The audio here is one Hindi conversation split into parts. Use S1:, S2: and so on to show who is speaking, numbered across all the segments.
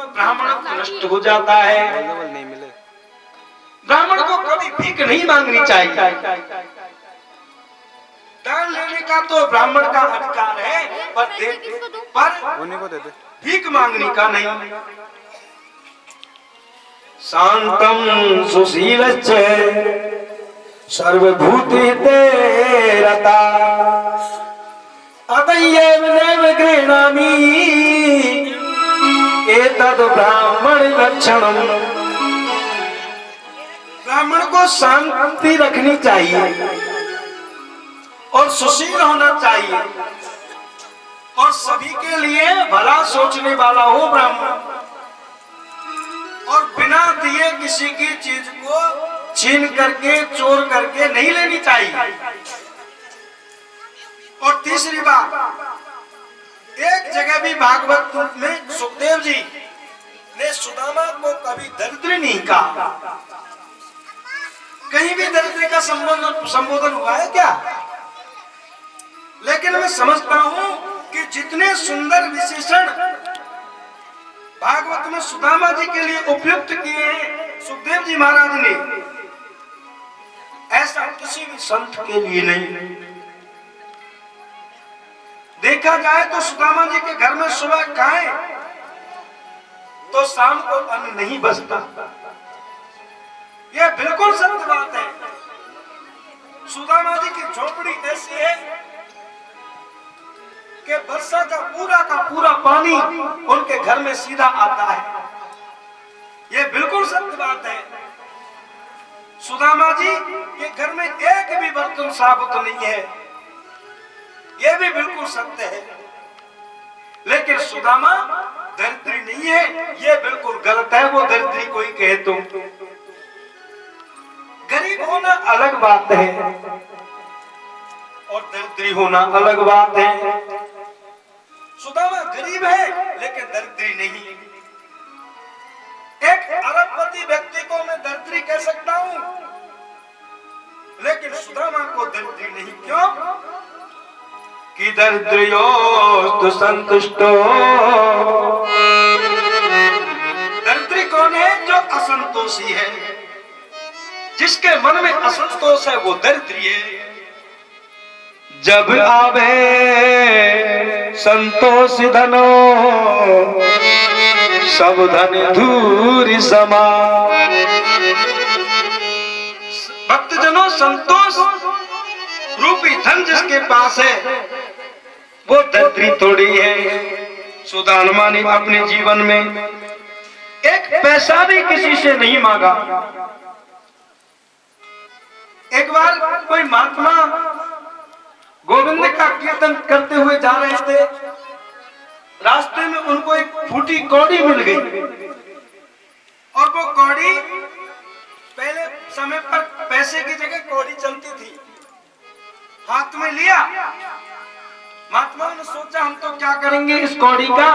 S1: ब्राह्मण नष्ट हो जाता है। ब्राह्मण को कभी भीख नहीं मांगनी चाहिए। दान लेने का तो ब्राह्मण का अधिकार है, पर
S2: उन्हीं को दे दे।
S1: भीख मांगने का नहीं। शांतम सुशीलश्च सर्वभूतेते रता अतएव नैव गृह्णामि एतद् ब्राह्मण लक्षणम। ब्राह्मण को शांति रखनी चाहिए और सुशील होना चाहिए और सभी के लिए भला सोचने वाला हो ब्राह्मण, और बिना दिए किसी की चीज को छीन करके चोर करके नहीं लेनी चाहिए। और तीसरी बात, एक जगह भी भागवत में सुखदेव जी ने सुदामा को कभी दरिद्र नहीं कहा। कहीं भी दरिद्र का संबोधन हुआ है क्या? लेकिन मैं समझता हूं कि जितने सुंदर विशेषण भागवत में सुदामा जी के लिए उपयुक्त किए हैं सुखदेव जी महाराज ने, ऐसा किसी भी संत के लिए नहीं। देखा जाए तो सुदामा जी के घर में सुबह खाएं तो शाम को अन्न नहीं बचता। यह बिल्कुल सत्य बात है। सुदामा जी की झोपड़ी ऐसी है कि वर्षा का पूरा पानी उनके घर में सीधा आता है। यह बिल्कुल सत्य बात है। सुदामा जी के घर में एक भी बर्तन साबुत नहीं है, यह भी बिल्कुल सत्य है। लेकिन सुदामा दरिद्री नहीं है, यह बिल्कुल गलत है। वो दरिद्री कोई कहे तो, गरीब होना अलग बात है और दरिद्री होना अलग बात है। सुदामा गरीब है लेकिन दरिद्री नहीं। एक अरबपति व्यक्ति को मैं दरिद्री कह सकता हूं, लेकिन सुदामा को दरिद्री नहीं। क्यों? कि दरिद्रयोस्तु संतुष्टो। दरिद्री कौन है? जो असंतोषी है, जिसके मन में असंतोष है वो दरिद्री है। जब आवे संतोष धनो सब धन धूरि समा। भक्तजनों, संतोष रूपी धन जिसके पास है वो दरिद्री थोड़ी है। सुदामा ने अपने जीवन में एक पैसा भी किसी से नहीं मांगा। एक बार कोई महात्मा गोविंद का कीर्तन करते हुए जा रहे थे। रास्ते में उनको एक फूटी कौड़ी मिल गई और वो कौड़ी पहले समय पर पैसे की जगह कौड़ी चलती थी। हाथ में लिया, महात्मा ने सोचा हम तो क्या करेंगे इस कौड़ी का,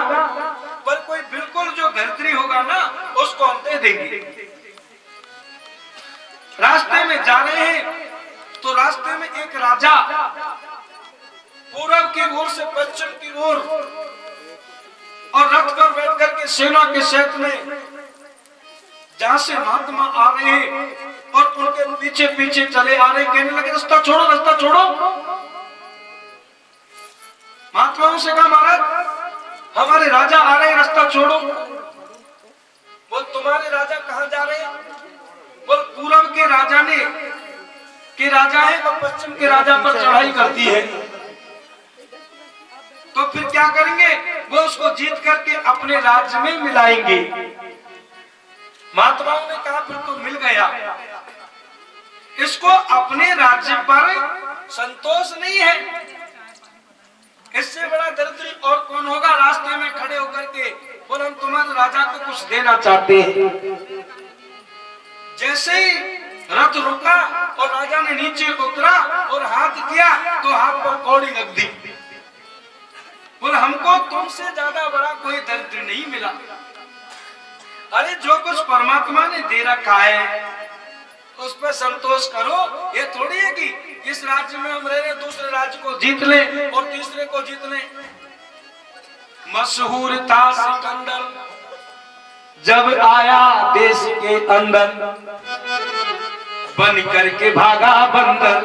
S1: पर कोई बिल्कुल जो दरिद्री होगा ना उसको हम दे देंगे। रास्ते में जा रहे हैं तो रास्ते में एक राजा पूरब की ओर से पश्चिम की ओर और रथ पर बैठ करके सेना के साथ में जहां से महात्मा आ रहे हैं और उनके पीछे पीछे चले आ रहे, कहने लगे रास्ता छोड़ो, रास्ता छोड़ो। महात्माओं से कहा महाराज हमारे राजा आ रहे हैं, रास्ता छोड़ो। बोल तुम्हारे राजा कहां जा रहे हैं? बोल पूरब के राजा ने कि राजा है वो पश्चिम के राजा पर चढ़ाई करती है, तो फिर क्या करेंगे? वो उसको जीत करके अपने राज्य में मिलाएंगे। महात्माओं ने कहा फिर तो मिल गया, इसको अपने राज्य पर संतोष नहीं है। इससे बड़ा दरिद्री और कौन होगा? रास्ते में खड़े होकर के बोल हम तुम्हारे राजा को कुछ देना चाहते हैं। जैसे ही रथ रुका और राजा ने नीचे उतरा और हाथ किया तो हाथ पर कौड़ी रख दी। बोले हमको तुमसे ज्यादा बड़ा कोई दरिद्र नहीं मिला। अरे जो कुछ परमात्मा ने दे रखा है उस पर संतोष करो। ये थोड़ी है कि इस राज्य में हम रह रहे दूसरे राज्य को जीत ले और तीसरे को जीत ले। मशहूर था सिकंदर जब आया देश के अंदर बन करके भागा बंदर।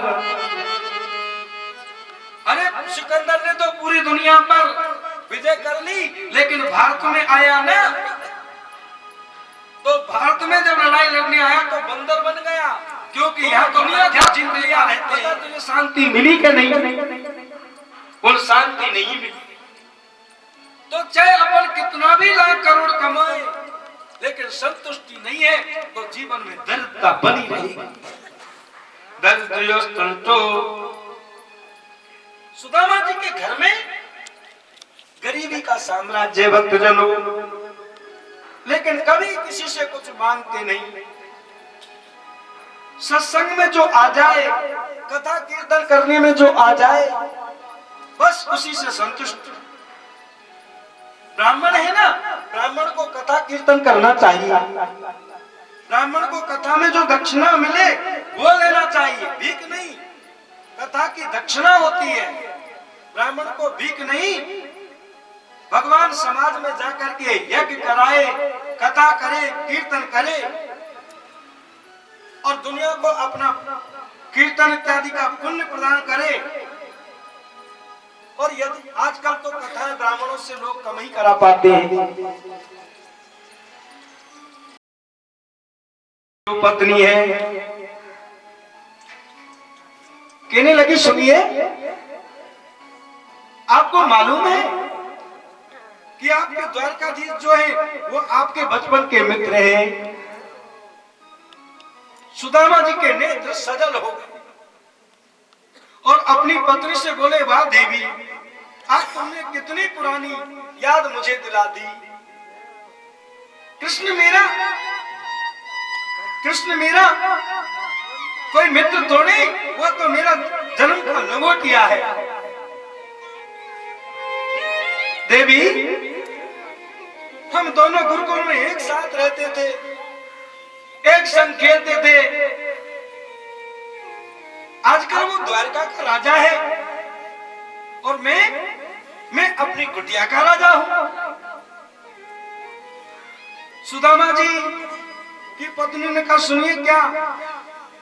S1: अरे सिकंदर ने तो पूरी दुनिया पर विजय कर ली, लेकिन भारत में आया ना, तो भारत में जब लड़ाई लड़ने आया तो बंदर बन गया, क्योंकि यहाँ दुनिया क्या जिंदगियां रहते हैं। तुझे शांति मिली कि नहीं? बोल शांति नहीं मिली। तो चाहे अपन कितना भी लाख करोड़ कमाए, लेकिन संतुष्टि नहीं है तो जीवन में दरिद्रता बनी रहेगी। दरिद्र सुदामा जी के घर में गरीबी का साम्राज्य, भक्तजनों, लेकिन कभी किसी से कुछ मांगते नहीं। सत्संग में जो आ जाए, कथा कीर्तन करने में जो आ जाए, बस उसी से संतुष्ट। ब्राह्मण है ना, ब्राह्मण को कथा कीर्तन करना चाहिए। ब्राह्मण को कथा में जो दक्षिणा मिले वो लेना चाहिए, भीख नहीं। कथा की दक्षिणा होती है, ब्राह्मण को भीख नहीं। भगवान समाज में जाकर के यज्ञ कराए, कथा करे, कीर्तन करे और दुनिया को अपना कीर्तन इत्यादि का पुण्य प्रदान करे। और यदि आजकल तो कथाएं ब्राह्मणों से लोग कम ही करा पाते हैं। जो पत्नी है कहने लगी, सुनिए, आपको मालूम है कि आपके द्वारकाधीश जो है वो आपके बचपन के मित्र हैं। सुदामा जी के नेत्र सजल हो गए और अपनी पत्नी से बोले, वाह देवी, आज तुमने कितनी पुरानी याद मुझे दिला दी। कृष्ण मेरा कोई मित्र तो नहीं, वो तो मेरा जन्म का लंगोटिया है। देवी, हम दोनों गुरुकुल में एक साथ रहते थे, एक संग खेलते थे। आजकल वो द्वारका का राजा है और मैं अपनी कुटिया का राजा हूं। सुदामा जी की पत्नी ने कहा, सुनिए, क्या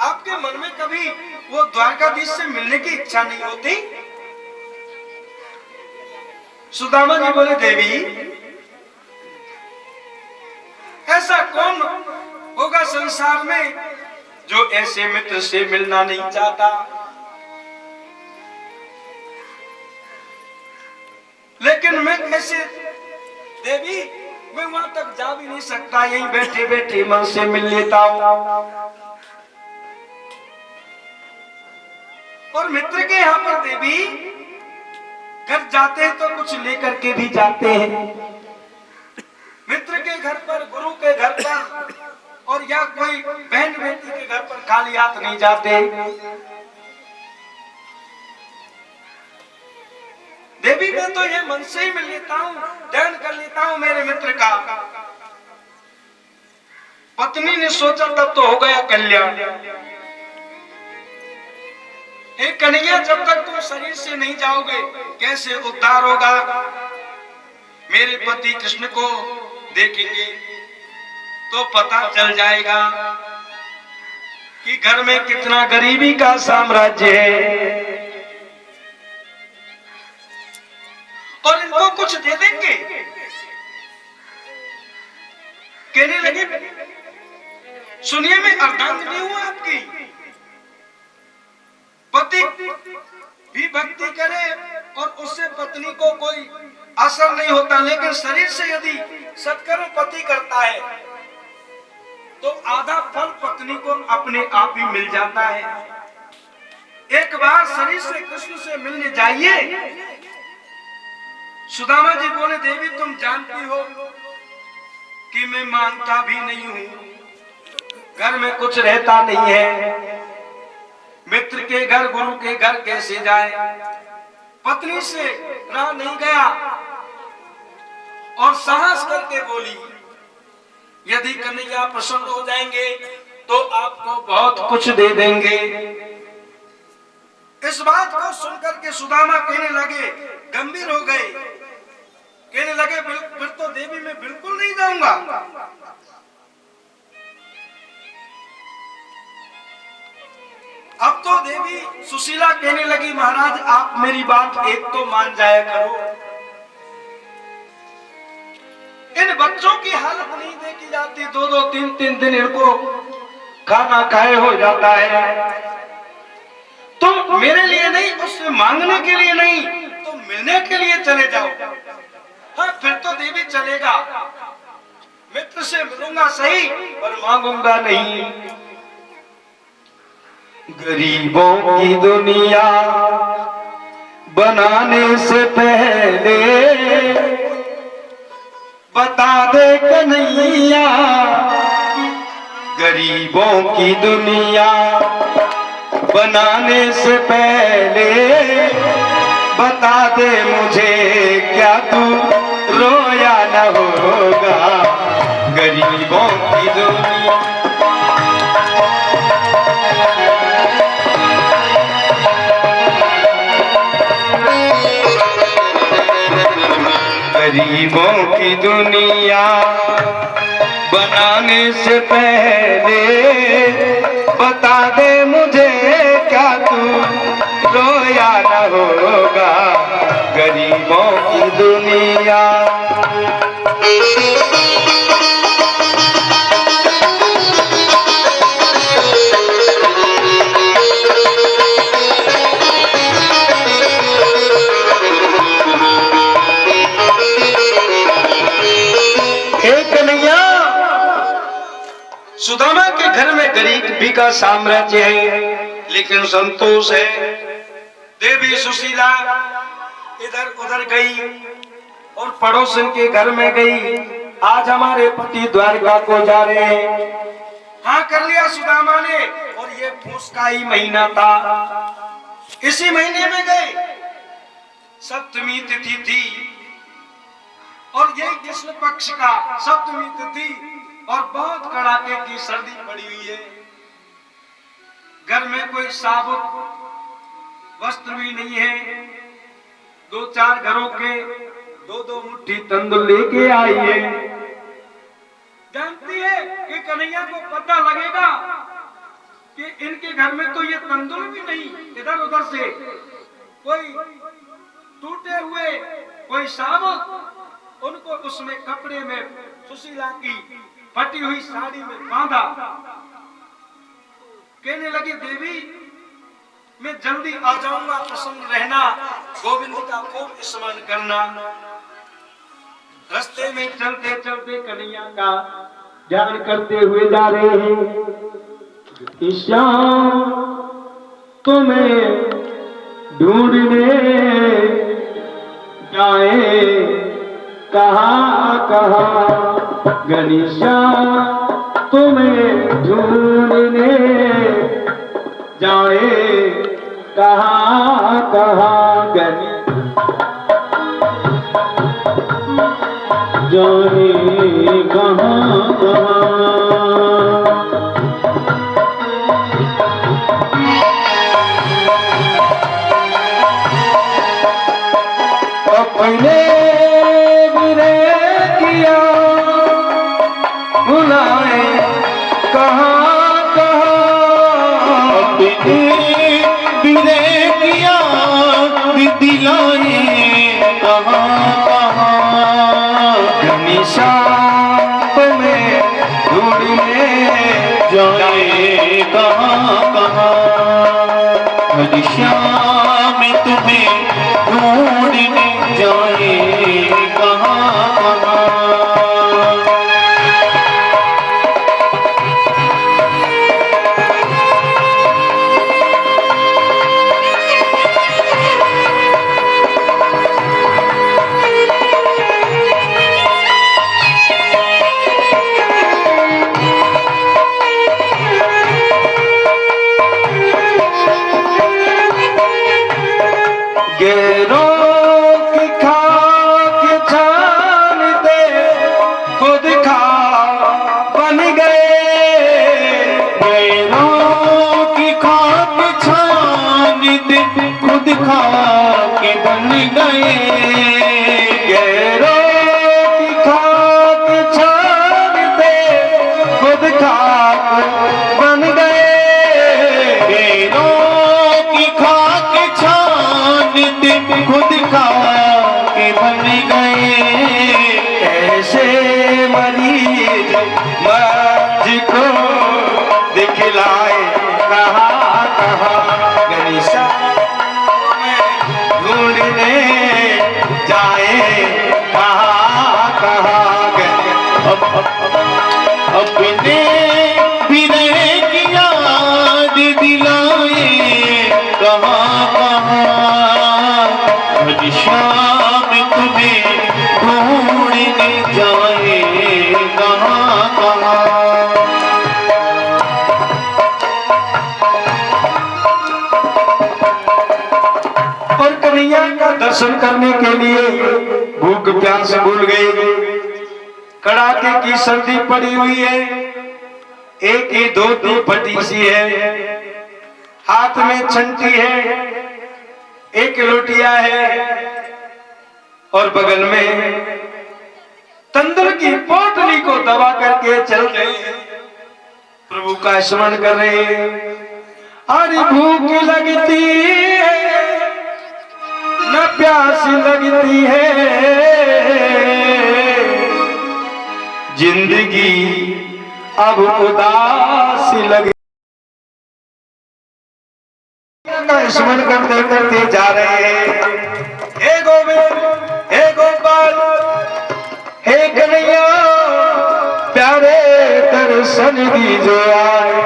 S1: आपके मन में कभी वो द्वारकाधीश से मिलने की इच्छा नहीं होती? सुदामा जी बोले, देवी, ऐसा कौन होगा संसार में जो ऐसे मित्र से मिलना नहीं चाहता? लेकिन मैं कैसे देवी, मैं वहां तक जा भी नहीं सकता, यहीं बैठे बैठे मन से मिल लेता हूं। और मित्र के यहाँ पर देवी घर जाते हैं तो कुछ लेकर के भी जाते हैं। मित्र के घर पर, गुरु के घर पर, और या कोई बहन बेटी के घर पर खाली हाथ नहीं जाते। देवी, मैं तो ये मन से ही मिल लेता हूँ, ध्यान कर लेता हूँ मेरे मित्र का। पत्नी ने सोचा, तब तो हो गया कल्याण। हे कन्हैया, जब तक तुम शरीर से नहीं जाओगे कैसे उद्धार होगा? मेरे पति कृष्ण को देखेंगे तो पता चल जाएगा कि घर में कितना गरीबी का साम्राज्य है, और इनको कुछ दे देंगे। कहने लगे, सुनिए, मैं अर्धांगिनी हूं आपकी। पति भी भक्ति करे और उससे पत्नी को कोई असर नहीं होता, लेकिन शरीर से यदि सत्कर्म पति करता है तो आधा फल पत्नी को अपने आप ही मिल जाता है। एक बार शरीर से कृष्ण से मिलने जाइए। सुदामा जी बोले, देवी, तुम जानती हो कि मैं मांगता भी नहीं हूं, घर में कुछ रहता नहीं है। मित्र के घर, गुरु के घर कैसे जाए? पत्नी से रहा नहीं गया और साहस करके बोली, यदि कन्हैया प्रसन्न हो जाएंगे तो आपको बहुत कुछ दे देंगे। इस बात को सुनकर के सुदामा कहने लगे, गंभीर हो गए, कहने लगे, फिर तो देवी मैं बिल्कुल नहीं जाऊंगा। तो देवी सुशीला कहने लगी, महाराज आप मेरी बात एक तो मान जाया करो। इन बच्चों की हालत नहीं देखी जाती, 2-2 3-3 दिन इनको खाना खाए हो जाता है। तुम मेरे लिए नहीं, उससे मांगने के लिए नहीं, तो मिलने के लिए चले जाओ। हाँ फिर तो देवी चलेगा, मित्र से मिलूंगा सही पर मांगूंगा नहीं। गरीबों की दुनिया बनाने से पहले बता दे कन्हैया, गरीबों की दुनिया बनाने से पहले बता दे मुझे, क्या तू रोया न होगा। गरीबों की दुनिया गरीबों की दुनिया बनाने से पहले बता दे मुझे, क्या तू रोया न होगा। गरीबों की दुनिया सुदामा के घर में गरीबी का साम्राज्य है, लेकिन संतोष है। देवी सुशीला इधर उधर गई और पड़ोसन के घर में गई। आज हमारे पति द्वारका को जा रहे हैं। हाँ कर लिया सुदामा ने, और ये पूस का ही महीना था। इसी महीने में गए, सप्तमी तिथि थी और यही कृष्ण पक्ष का सप्तमी तिथि, और बहुत कड़ाके की सर्दी पड़ी हुई है। घर में कोई साबुत वस्त्र भी नहीं है। 2-4 घरों के 2-2 मुट्ठी तंदूर लेके आई है। जानती है कि कन्हैया को पता लगेगा कि इनके घर में तो ये तंदूर भी नहीं, इधर उधर से कोई टूटे हुए कोई साबुत, उनको उसमें कपड़े में सुशीला की फटी हुई साड़ी में बांधा। कहने लगी, देवी मैं जल्दी आ जाऊंगा, प्रसन्न रहना, गोविंद का खूब स्मरण करना। रास्ते में चलते चलते कन्हैया का ध्यान करते हुए जा रहे हैं। श्याम तुम्हें ढूंढने जाए कहाँ कहाँ, गणेशा तुम्हें ढूंढने जाए कहाँ कहाँ, जाए कहाँ कहाँ। अपने बिरे किया बुलाए कहाँ कहाँ,
S2: अपने बिरे किया दिलाए कहाँ कहाँ,
S1: हमेशा तुम्हें ढूंढने
S2: जाए कहाँ कहाँ, घनश्याम तुम्हें ढूंढने जाए कहाँ कहाँ।
S1: गैरों की खाक छानते खुद खाक बन गए,
S2: गैरों की खाक छानते खुद खाक बन गए,
S1: गैरों की खाक छानते खुद खाक बन गए,
S2: गैरों
S1: मुझको दिखलाए कहाँ कहाँ गणेशा ढूंढने जाए कहाँ कहाँ
S2: अपने विरह की याद दिलाए कहाँ कहाँ शाम तुम्हें ढूंढने जाए कहाँ कहाँ।
S1: और कन्हैया का दर्शन करने के लिए भूख प्यास भूल गई। कड़ाके की सर्दी पड़ी हुई है, एक ही धोती फटी सी है, हाथ में छंटी है, एक लोटिया है और बगल में तंदूर की पोटली को दबा करके चल रहे हैं, प्रभु का स्मरण कर रहे हैं। अरे भूख लगती है न प्यास लगती है, जिंदगी अब उदासी लगी। स्मरण करते करते जा रहे हैं। हे गोविंद, हे गोपाल, हे कन्हैया, प्यारे दर्शन दीजो आए।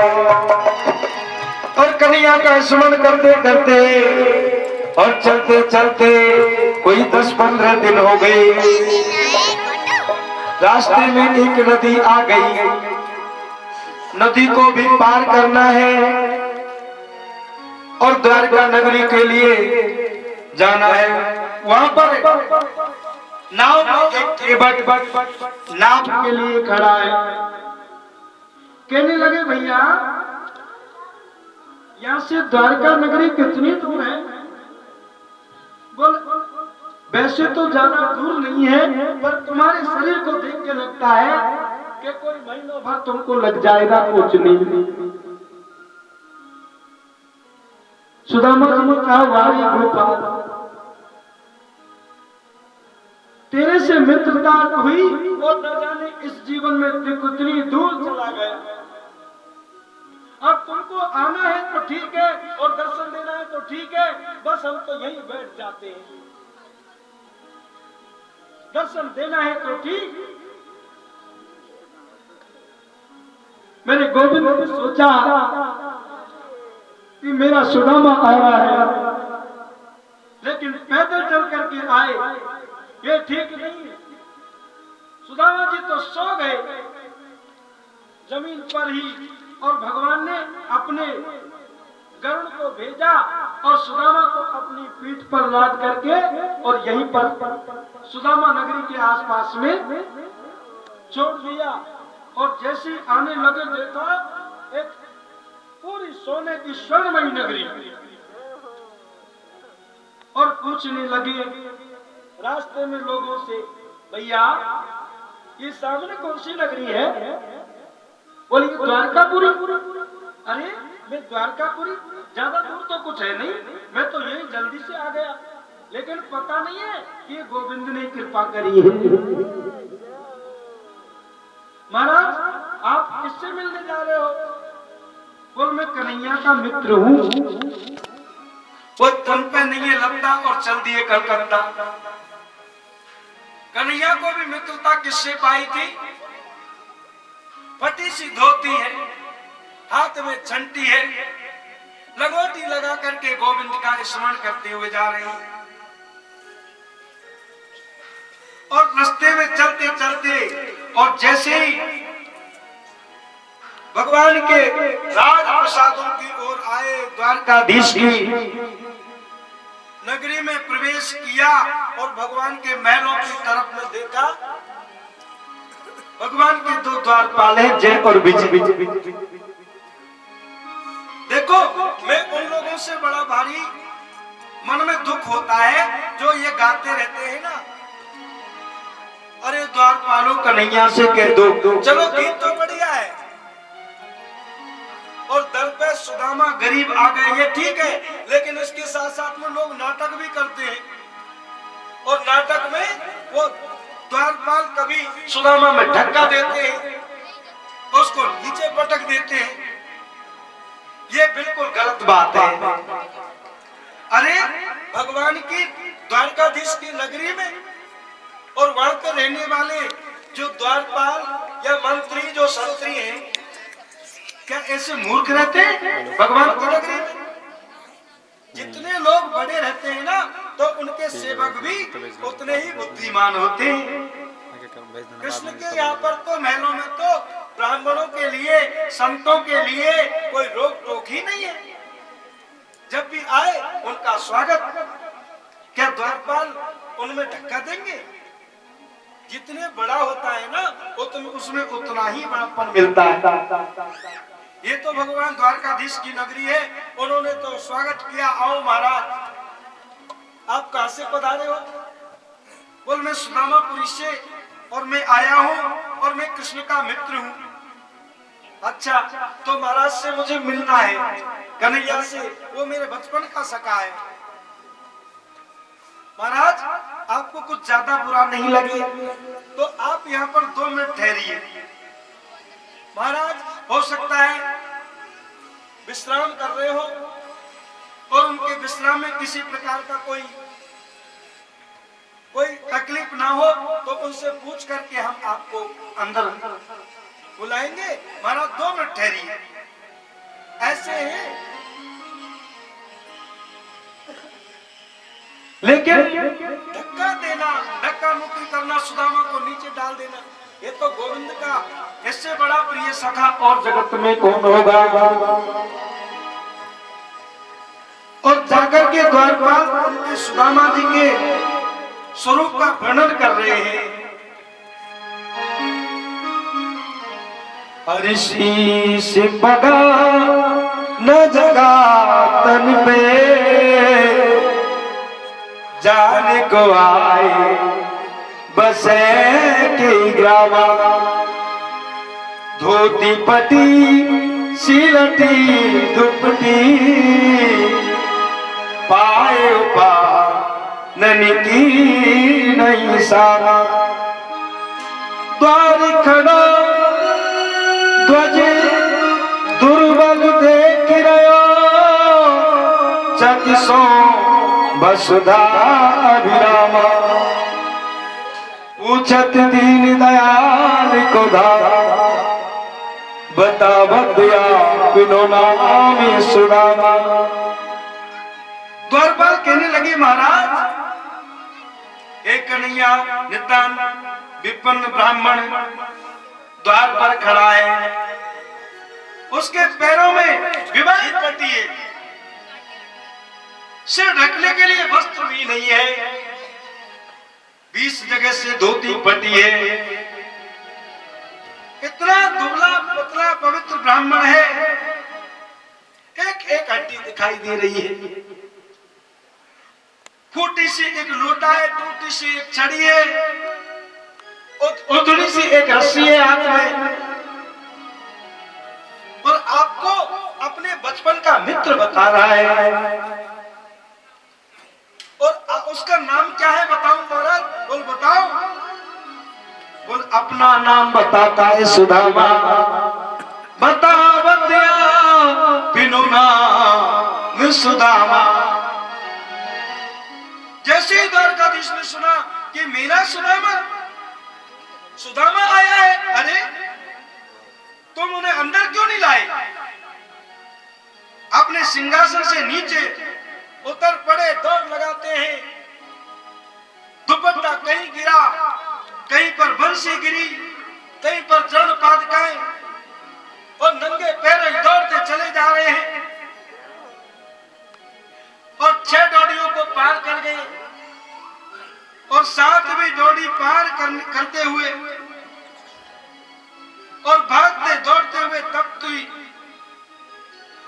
S1: और कन्हैया का स्मरण करते करते और चलते चलते कोई 10-15 दिन हो गए। रास्ते में एक नदी आ गई, नदी को भी पार करना है और द्वारका नगरी के लिए जाना है। वहां पर नाव नाव के लिए खड़ा है। कहने लगे भैया यहाँ से द्वारका नगरी कितनी दूर है? बोल वैसे तो ज्यादा दूर नहीं है, पर तुम्हारे शरीर को देख के लगता है कि कोई महीनों भर तुमको लग जाएगा पहुंचने में। सुदामा जी ने कहा वारी गोपाल, तेरे से मित्रता हुई और न जाने इस जीवन में कितनी दूर चला गया। अब तुमको आना है तो ठीक है और दर्शन देना है तो ठीक है, बस हम तो यहीं बैठ जाते हैं। दर्शन देना है तो ठीक। मैंने गोविंद ने सोचा कि मेरा सुदामा आया है, लेकिन पैदल चल करके आए, ये ठीक नहीं है। सुदामा जी तो सो गए जमीन पर ही, और भगवान ने अपने गरुड़ को भेजा और सुदामा को अपनी पीठ पर लाद करके और यहीं पर सुदामा नगरी के आसपास में छोड़ दिया। और जैसे आने लगे देखा एक पूरी सोने की स्वर्णमयी नगरी, और पूछने लगे रास्ते में लोगों से, भैया ये सामने कौन सी नगरी है? बोली द्वारकापुरी। अरे मैं द्वारकापुरी, ज्यादा दूर तो कुछ है नहीं, मैं तो यही जल्दी से आ गया, लेकिन पता नहीं है कि गोविंद ने कृपा करी है। महाराज आप किससे मिलने जा रहे हो? बोल मैं कन्हैया का मित्र हूँ। वो तुम पे नहीं है लगता और चल दिए कलकत्ता। कन्हैया को भी मित्रता किससे पाई थी? फटी सी धोती है, हाथ में छंटी है, लगोटी लगा करके गोविंद का स्मरण करते हुए जा रहे हैं। और रास्ते में चलते चलते और जैसे ही भगवान के राज प्रसादों की ओर आए, द्वारकाधीश की नगरी में प्रवेश किया और भगवान के महलों की तरफ में देखा, भगवान के 2 द्वारपाल हैं, जय और विजय। देखो मैं उन लोगों से बड़ा भारी मन में दुख होता है जो ये गाते रहते हैं ना, अरे द्वारपालों कन्हैया से कह दो। चलो गीत तो बढ़िया है, और दर पे सुदामा गरीब आ गए, ये ठीक है, लेकिन इसके साथ साथ में लोग नाटक भी करते हैं, और नाटक में वो द्वारपाल कभी सुदामा में धक्का देते हैं, को नीचे पटक देते हैं, ये बिल्कुल गलत बात है। अरे भगवान की द्वारकाधीश की नगरी में और वहां पर रहने वाले जो द्वारपाल या मंत्री जो संतरी हैं, क्या ऐसे मूर्ख रहते हैं भगवान की नगरी में? जितने लोग बड़े रहते हैं ना, तो उनके सेवक भी उतने ही बुद्धिमान होते हैं। कृष्ण के यहाँ पर तो महलों में तो ब्राह्मणों के लिए, संतों के लिए कोई रोक टोक ही नहीं है। जब भी आए उनका स्वागत। क्या द्वारपाल उनमें धक्का देंगे? जितने बड़ा होता है ना, उसमें उतना ही बड़ापन मिलता है। ये तो भगवान द्वारकाधीश की नगरी है, उन्होंने तो स्वागत किया, आओ महाराज। आप कहां से पधारे हो? बोल मैं सुदामापुरी से, और मैं आया हूँ और मैं कृष्ण का मित्र हूँ। अच्छा, तो महाराज से मुझे मिलना है, कन्हैया से, वो मेरे बचपन का सखा है। महाराज आपको कुछ ज्यादा बुरा नहीं लगे तो आप यहाँ पर 2 मिनट ठहरिए। महाराज हो सकता है विश्राम कर रहे हो और उनके विश्राम में किसी प्रकार का कोई तकलीफ ना हो, तो उनसे पूछ करके हम आपको अंदर बुलाएंगे। महाराज 2 मिनट ठहरिए। ऐसे है, लेकिन धक्का देना, धक्का मुक्ति करना, सुदामा को नीचे डाल देना, ये तो गोविंद का इससे बड़ा प्रिय सखा और जगत में कौन होगा। और जाकर के द्वारपाल उनके सुदामा जी के स्वरूप का वर्णन कर रहे हैं। हर्षी से बगा न जगा तन पे, जाने को आए बसे के ग्रामा, धोती पटी सिलटी दुपटी, पाए उपा ननिकी नहीं सामा, द्वार खड़ा ध्वज दुर्बल देख रहो, चकिसो वसुधा अभिरामा, पूछत दीन दयाल को धारा, बता बदिया बिनो नाम सुदामा। द्वारपाल कहने लगे, महाराज एक कन्हैया नितान विपन्न ब्राह्मण द्वार पर खड़ा है, उसके पैरों में विवाहित पट्टी है, सिर ढकने के लिए वस्त्र भी नहीं है, 20 जगह से धोती पट्टी है, इतना दुबला पतला पवित्र ब्राह्मण है, एक एक हड्डी दिखाई दे रही है, फूटी सी एक लोटा है, टूटी सी एक छड़ी है, उधड़ी सी एक रस्सी है हाथ में, और आपको अपने बचपन का मित्र बता रहा है। और उसका नाम क्या है बताऊं महाराज? बोल बताओ। बोल अपना नाम बताता है सुदामा, बता बतिया बिनु नाम सुदामा। जैसे ही द्वारकाधीश ने सुना कि मेरा सुदामा आया है, अरे तुम उन्हें अंदर क्यों नहीं लाए? अपने सिंहासन से नीचे उतर पड़े, दौड़ लगाते हैं, दुपट्टा कहीं गिरा, कहीं पर बंसी गिरी, कहीं पर चरण पादुकाएं, और नंगे पैर दौड़ते चले जा रहे हैं, और 6 डोरियों को पार कर गए, और 7वीं डोरी पार करते हुए और भागते दौड़ते हुए तब हुई,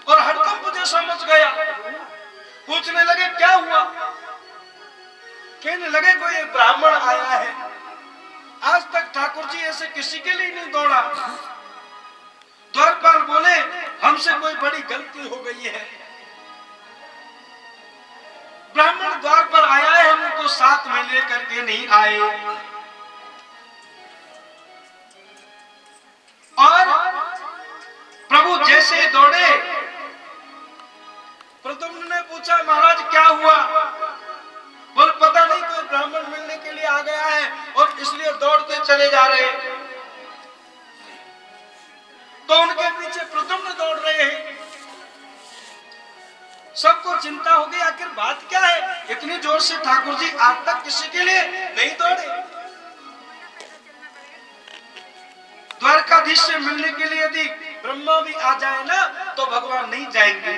S1: और हड़कंप जैसा मच गया। पूछने लगे क्या हुआ? कहने लगे कोई एक ब्राह्मण आया है, आज तक ठाकुर जी ऐसे किसी के लिए नहीं दौड़ा। द्वारपाल बोले हमसे कोई बड़ी गलती हो गई है, ब्राह्मण द्वार पर आया है, हम उनको साथ में लेकर के नहीं आए, और जैसे ही दौड़े, प्रद्युम्न ने पूछा महाराज क्या हुआ? बोल पता नहीं, कोई ब्राह्मण मिलने के लिए आ गया है और इसलिए दौड़ते चले जा रहे हैं। तो उनके पीछे प्रद्युम्न दौड़ रहे हैं। सबको चिंता हो गई, आखिर बात क्या है? इतनी जोर से ठाकुर जी आज तक किसी के लिए नहीं दौड़े। द्वारकाधीश से मिलने के लिए यदि ब्रह्मा भी आ जाए ना तो भगवान नहीं जाएंगे।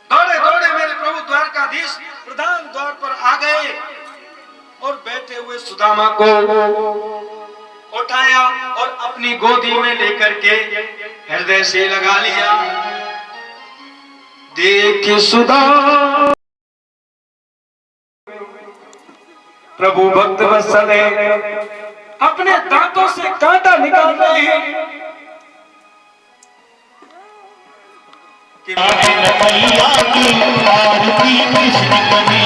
S1: दौड़े दौड़े मेरे प्रभु द्वारकाधीश प्रधान द्वार पर आ गए और बैठे हुए सुदामा को उठाया और अपनी गोदी में लेकर के हृदय से लगा लिया। देख सुधा प्रभु भक्त वत्सल अपने दांतों से कांटा निकाल रहे हैं कि
S2: मैया की आरती कृष्ण करी